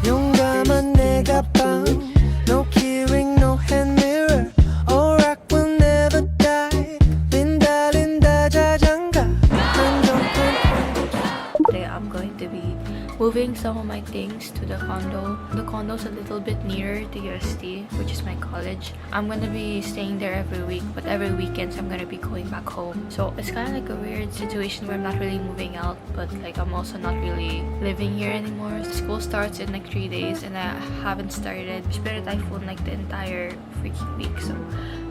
용감한 내가 방 No keyring, no hand mirror All rock will never die 린다 린다 자장가 Today I'm going to be moving some of my things to the condo. The condo's a little bit nearer to UST, which is my college. I'm gonna be staying there every week, but every weekends I'm gonna be going back home. So it's kind of like a weird situation where I'm not really moving out, but like I'm also not really living here anymore. School starts in like 3 days and I haven't started. There's been a typhoon like the entire freaking week, so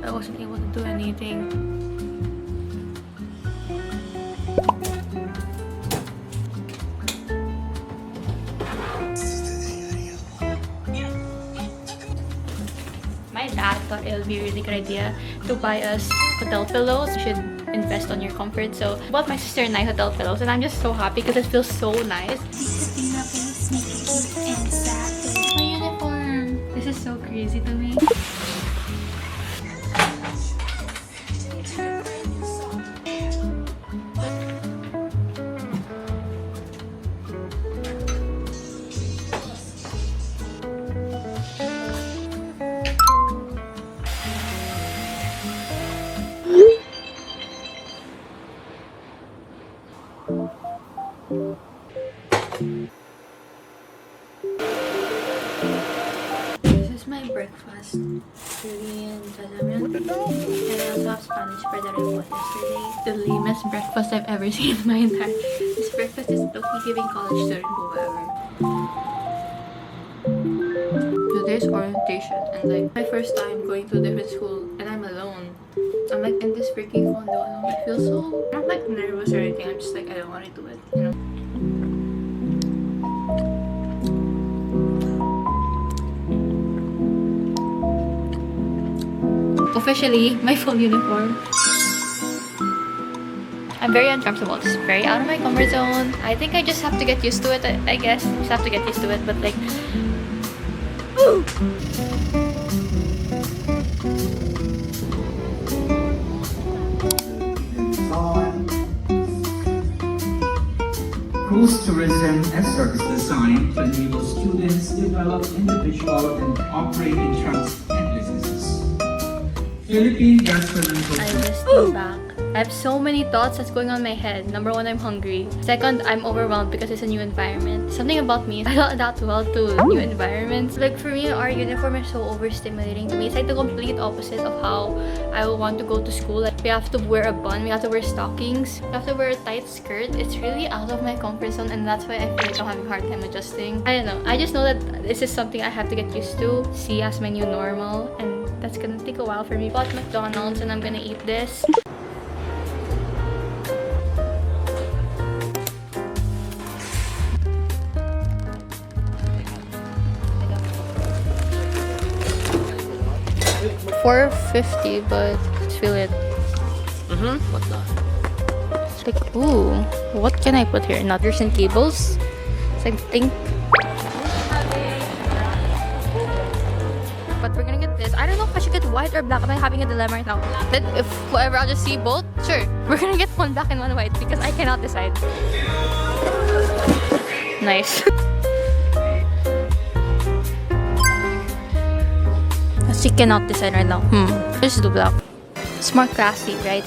I wasn't able to do anything. My dad thought it would be a really good idea to buy us hotel pillows. You should invest on your comfort. So I bought my sister and I hotel pillows and I'm just so happy because it feels so nice. My uniform! This is so crazy to me. This is my breakfast. Korean jajangmyeon. And I also have Spanish bread that I bought yesterday. The lamest breakfast I've ever seen in my entire life. This breakfast is low-key giving college student whoever. Today's orientation and like my first time going to a different school and I'm alone. I'm like in this freaking condo alone. I feel so I'm not like nervous or anything. I'm just like I don't want to do it, you know. Officially, my full uniform. I'm very uncomfortable. It's very out of my comfort zone. I think I just have to get used to it, I guess. Just have to get used to it, but like... Woo! Cruise tourism as service designed to enable students develop individual and operating trust and businesses. Philippine gastronomical. I just came back. I have so many thoughts that's going on in my head. Number one, I'm hungry. Second, I'm overwhelmed because it's a new environment. Something about me, I don't adapt well to new environments. Like for me, our uniform is so overstimulating to me. It's like the complete opposite of how I would want to go to school. Like we have to wear a bun, we have to wear stockings, we have to wear a tight skirt. It's really out of my comfort zone and that's why I feel like I'm having a hard time adjusting. I don't know. I just know that this is something I have to get used to, see as my new normal, and that's gonna take a while for me. Bought McDonald's and I'm gonna eat this. $4.50, but let's feel it. What's that? It's like, ooh, what can I put here? Nutters and cables? It's like think. But we're gonna get this. I don't know if I should get white or black. I'm having a dilemma right now. Then if whoever, I'll just see both. Sure, we're gonna get one black and one white because I cannot decide. Nice. She cannot decide right now. Just do black. It's more classy, right?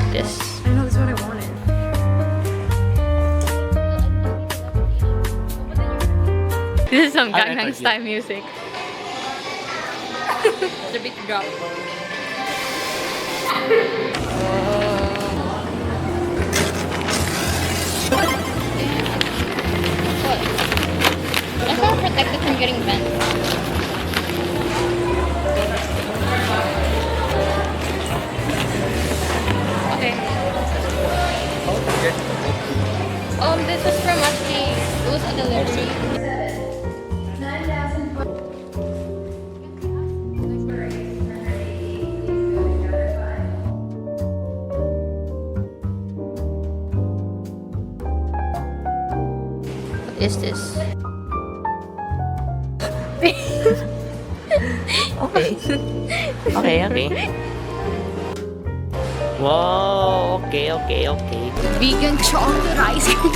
This. I know, that's what I wanted. This is some Gangnam Style music. It's a big drop. It's not protected from getting bent. Okay. This was from actually, it was a delivery. What is this? something. Okay. Okay. Wow, okay. Vegan chocolate ice cream.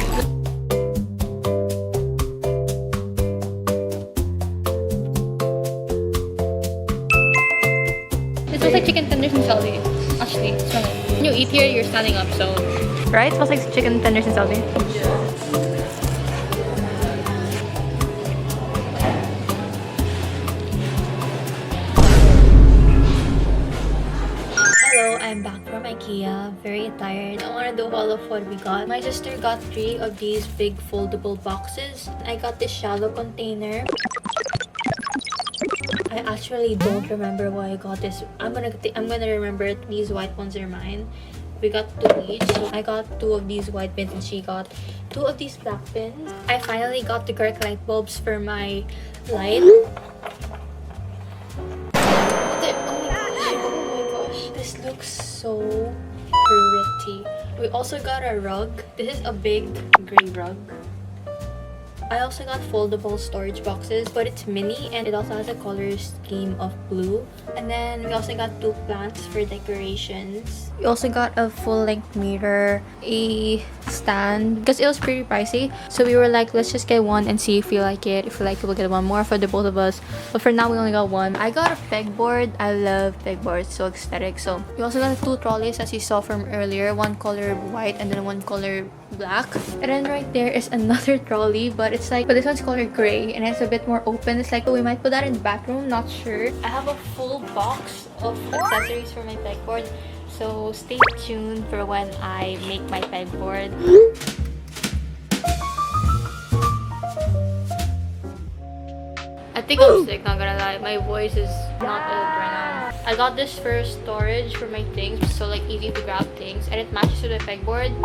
It smells like chicken tenders and salty. Actually, smell it. When you eat here, you're standing up, so. Right? It smells like chicken tenders and salty. Hello, I'm back from IKEA. Very tired. I want to do all of what we got. My sister got 3 of these big foldable boxes. I got this shallow container. I actually don't remember why I got this. I'm gonna remember it. These white ones are mine. We got 2 each. So I got 2 of these white pins and she got 2 of these black pins. I finally got the correct light bulbs for my light. Oh my gosh, this looks so pretty. We also got a rug. This is a big gray rug. I also got foldable storage boxes, but it's mini and it also has a color scheme of blue. And then we also got 2 plants for decorations. We also got a full-length mirror, a stand, because it was pretty pricey. So we were like, let's just get one and see if we like it. If we like it, we'll get one more for the both of us. But for now, we only got one. I got a pegboard. I love pegboards, so aesthetic. So we also got 2 trolleys, as you saw from earlier. One color white and then one color black. And then right there is another trolley, but this one's colored gray and it's a bit more open. It's like, we might put that in the bathroom, not sure. I have a full box of accessories for my pegboard, so stay tuned for when I make my pegboard. I think I'm sick, not gonna lie. My voice is not good right now. I got this for storage for my things, so like easy to grab things, and it matches with my pegboard.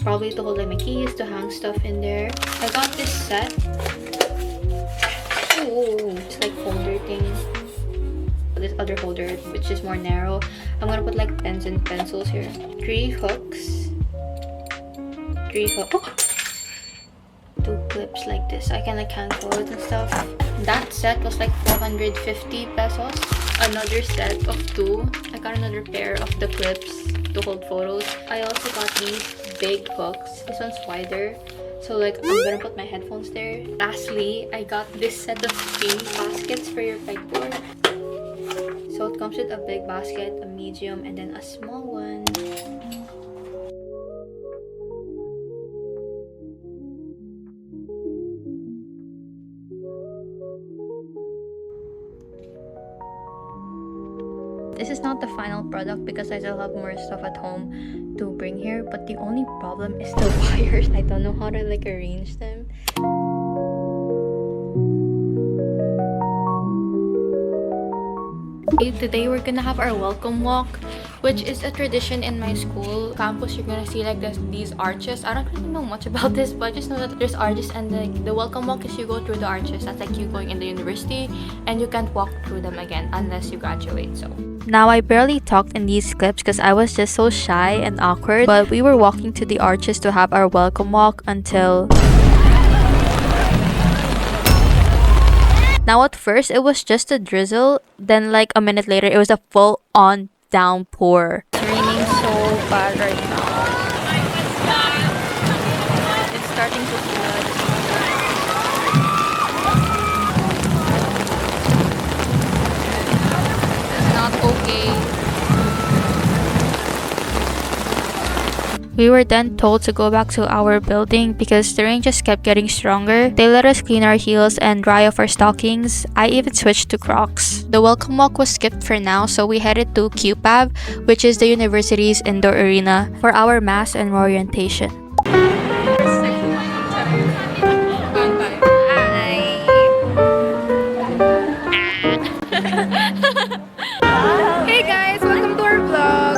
Probably to hold like my keys, to hang stuff in there. I got this set. Ooh, it's like folder thing. This other holder, which is more narrow. I'm gonna put like pens and pencils here. 3 hooks. 3 hooks. Oh! 2 clips like this. I can like hang clothes and stuff. That set was like 450 pesos. Another set of 2. I got another pair of the clips to hold photos. I also got these big hooks. This one's wider, so like I'm gonna put my headphones there. Lastly, I got this set of 3 baskets for your pegboard. So it comes with a big basket, a medium, and then a small one. This is not the final product because I still have more stuff at home to bring here, but the only problem is the wires. I don't know how to like arrange them. Today we're gonna have our welcome walk, which is a tradition in my school campus. You're gonna see like these arches. I don't really know much about this, but I just know that there's arches, and like the welcome walk is you go through the arches. That's like you going in the university, and you can't walk through them again unless you graduate. So now, I barely talked in these clips because I was just so shy and awkward, but we were walking to the arches to have our welcome walk until... Now at first, it was just a drizzle, then like a minute later, it was a full-on downpour. It's raining so bad right now. It's starting to flood. It's not okay. We were then told to go back to our building because the rain just kept getting stronger. They let us clean our heels and dry off our stockings. I even switched to Crocs. The welcome walk was skipped for now, so we headed to QPAV, which is the university's indoor arena, for our mass and roarientation. Hey guys, welcome to our vlog.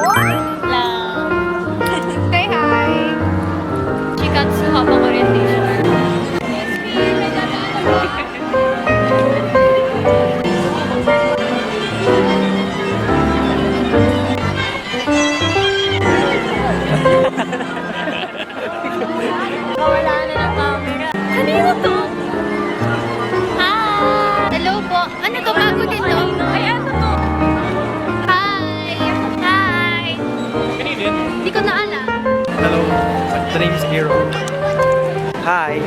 Hello, the name is Hero. Hi.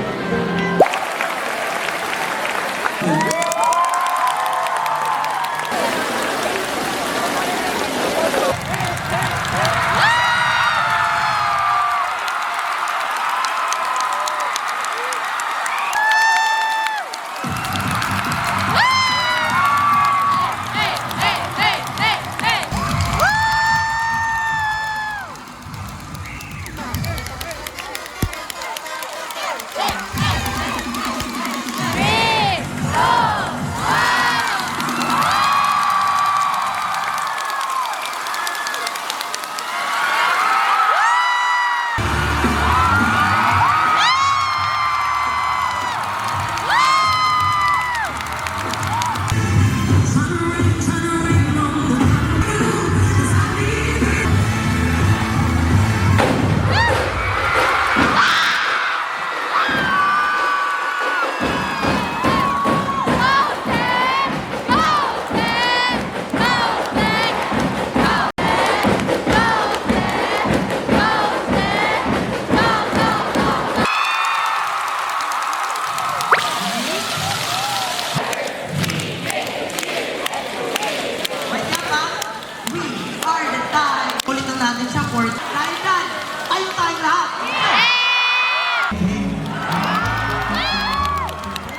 Ulitin natin siya for dahil dyan, tayo tayong lahat.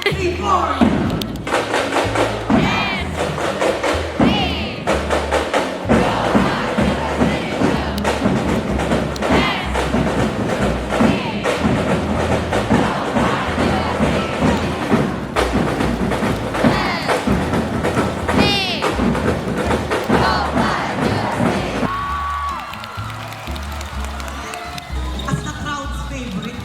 Three, four. As the crowd's favorite.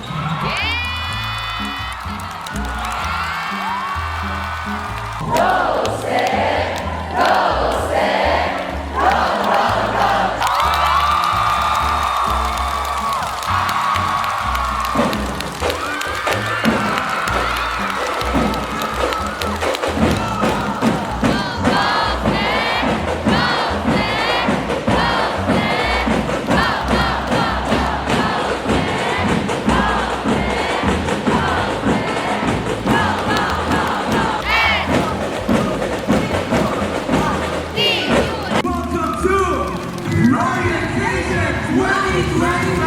Welcome to roarientation 2025.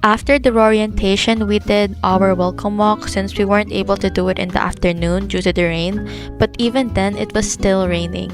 After the orientation, we did our welcome walk since we weren't able to do it in the afternoon due to the rain, but even then it was still raining.